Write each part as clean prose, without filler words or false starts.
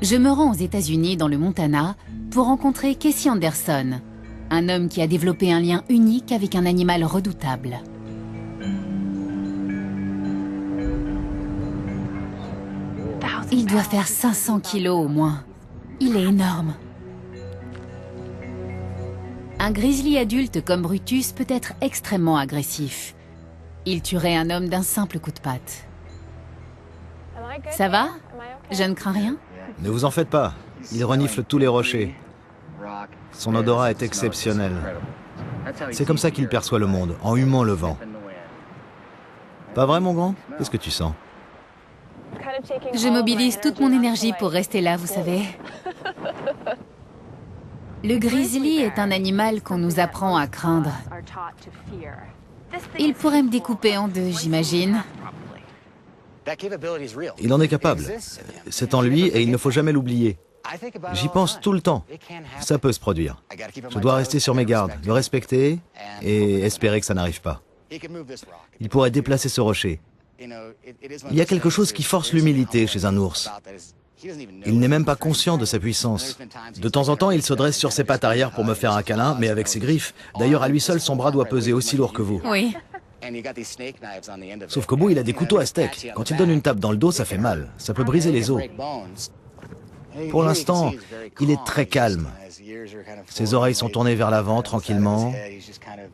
Je me rends aux États-Unis, dans le Montana, pour rencontrer Casey Anderson, un homme qui a développé un lien unique avec un animal redoutable. Il doit faire 500 kilos au moins. Il est énorme. Un grizzly adulte comme Brutus peut être extrêmement agressif. Il tuerait un homme d'un simple coup de patte. Ça va? Je ne crains rien? Ne vous en faites pas, il renifle tous les rochers. Son odorat est exceptionnel. C'est comme ça qu'il perçoit le monde, en humant le vent. Pas vrai, mon grand? Qu'est-ce que tu sens? Je mobilise toute mon énergie pour rester là, vous savez. Le grizzly est un animal qu'on nous apprend à craindre. Il pourrait me découper en deux, j'imagine. Il en est capable. C'est en lui et il ne faut jamais l'oublier. J'y pense tout le temps. Ça peut se produire. Je dois rester sur mes gardes, le respecter et espérer que ça n'arrive pas. Il pourrait déplacer ce rocher. Il y a quelque chose qui force l'humilité chez un ours. Il n'est même pas conscient de sa puissance. De temps en temps, il se dresse sur ses pattes arrière pour me faire un câlin, mais avec ses griffes. D'ailleurs, à lui seul, son bras doit peser aussi lourd que vous. Oui. Sauf qu'au bout, il a des couteaux à steak. Quand il donne une tape dans le dos, ça fait mal. Ça peut briser les os. Pour l'instant, il est très calme. Ses oreilles sont tournées vers l'avant tranquillement.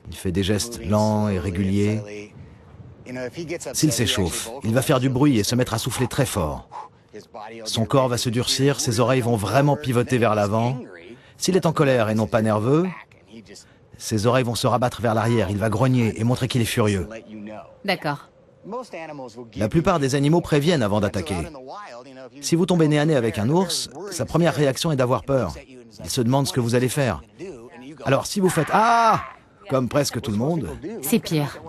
Il fait des gestes lents et réguliers. S'il s'échauffe, il va faire du bruit et se mettre à souffler très fort. Son corps va se durcir, ses oreilles vont vraiment pivoter vers l'avant. S'il est en colère et non pas nerveux, ses oreilles vont se rabattre vers l'arrière, il va grogner et montrer qu'il est furieux. D'accord. La plupart des animaux préviennent avant d'attaquer. Si vous tombez nez à nez avec un ours, sa première réaction est d'avoir peur. Il se demande ce que vous allez faire. Alors si vous faites « Ah !» comme presque tout le monde... C'est pire.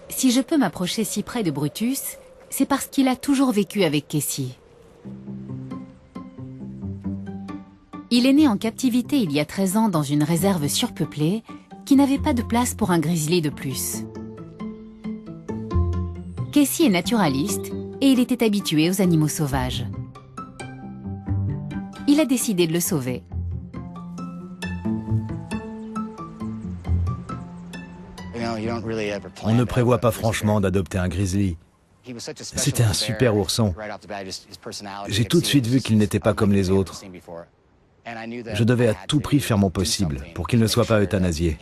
Si je peux m'approcher si près de Brutus, c'est parce qu'il a toujours vécu avec Casey. Il est né en captivité il y a 13 ans dans une réserve surpeuplée qui n'avait pas de place pour un grizzly de plus. Casey est naturaliste et il était habitué aux animaux sauvages. Il a décidé de le sauver. On ne prévoit pas franchement d'adopter un grizzly. C'était un super ourson. J'ai tout de suite vu qu'il n'était pas comme les autres. Je devais à tout prix faire mon possible pour qu'il ne soit pas euthanasié.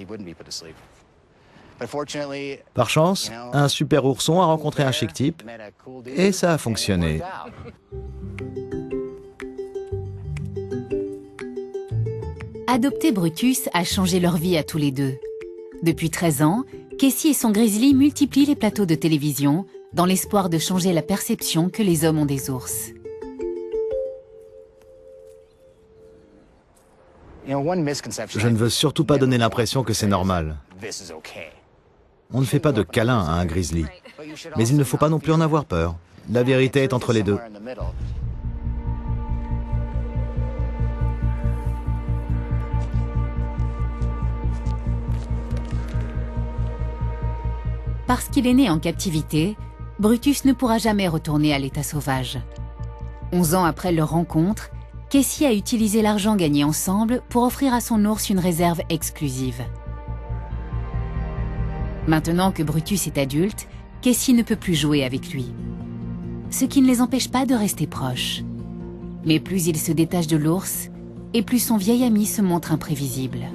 Par chance, un super ourson a rencontré un chic type et ça a fonctionné. Adopter Brutus a changé leur vie à tous les deux. Depuis 13 ans, Casey et son grizzly multiplient les plateaux de télévision dans l'espoir de changer la perception que les hommes ont des ours. Je ne veux surtout pas donner l'impression que c'est normal. On ne fait pas de câlin à un grizzly. Mais il ne faut pas non plus en avoir peur. La vérité est entre les deux. Parce qu'il est né en captivité, Brutus ne pourra jamais retourner à l'état sauvage. 11 ans après leur rencontre, Casey a utilisé l'argent gagné ensemble pour offrir à son ours une réserve exclusive. Maintenant que Brutus est adulte, Casey ne peut plus jouer avec lui. Ce qui ne les empêche pas de rester proches. Mais plus il se détache de l'ours, et plus son vieil ami se montre imprévisible.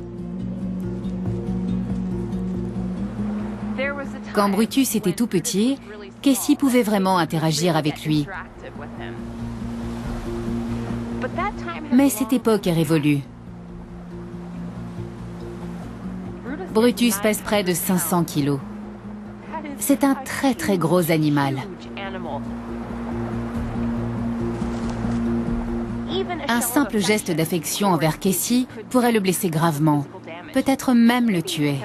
Quand Brutus était tout petit, Casey pouvait vraiment interagir avec lui. Mais cette époque est révolue. Brutus pèse près de 500 kilos. C'est un très très gros animal. Un simple geste d'affection envers Casey pourrait le blesser gravement, peut-être même le tuer.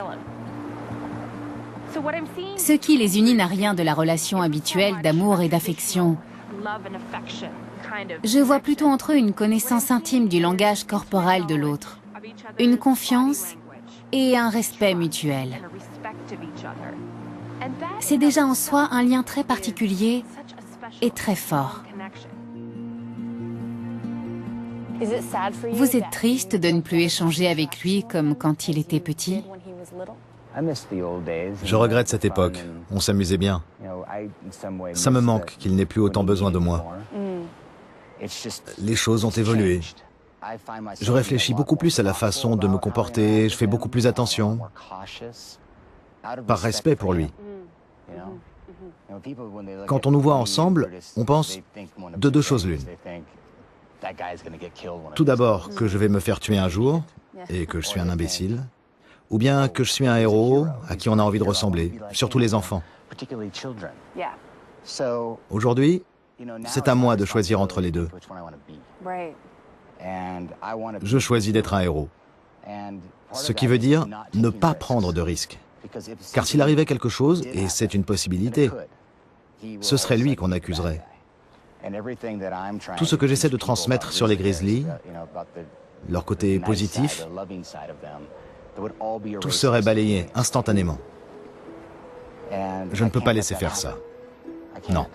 Ce qui les unit n'a rien de la relation habituelle d'amour et d'affection. Je vois plutôt entre eux une connaissance intime du langage corporel de l'autre, une confiance et un respect mutuel. C'est déjà en soi un lien très particulier et très fort. Vous êtes triste de ne plus échanger avec lui comme quand il était petit? Je regrette cette époque. On s'amusait bien. Ça me manque qu'il n'ait plus autant besoin de moi. Les choses ont évolué. Je réfléchis beaucoup plus à la façon de me comporter, je fais beaucoup plus attention, par respect pour lui. Quand on nous voit ensemble, on pense de deux choses l'une. Tout d'abord, que je vais me faire tuer un jour, et que je suis un imbécile, ou bien que je suis un héros à qui on a envie de ressembler, surtout les enfants. Aujourd'hui, c'est à moi de choisir entre les deux. Je choisis d'être un héros. Ce qui veut dire ne pas prendre de risques. Car s'il arrivait quelque chose, et c'est une possibilité, ce serait lui qu'on accuserait. Tout ce que j'essaie de transmettre sur les Grizzlies, leur côté positif, tout serait balayé instantanément. Je ne peux pas laisser faire ça. Non.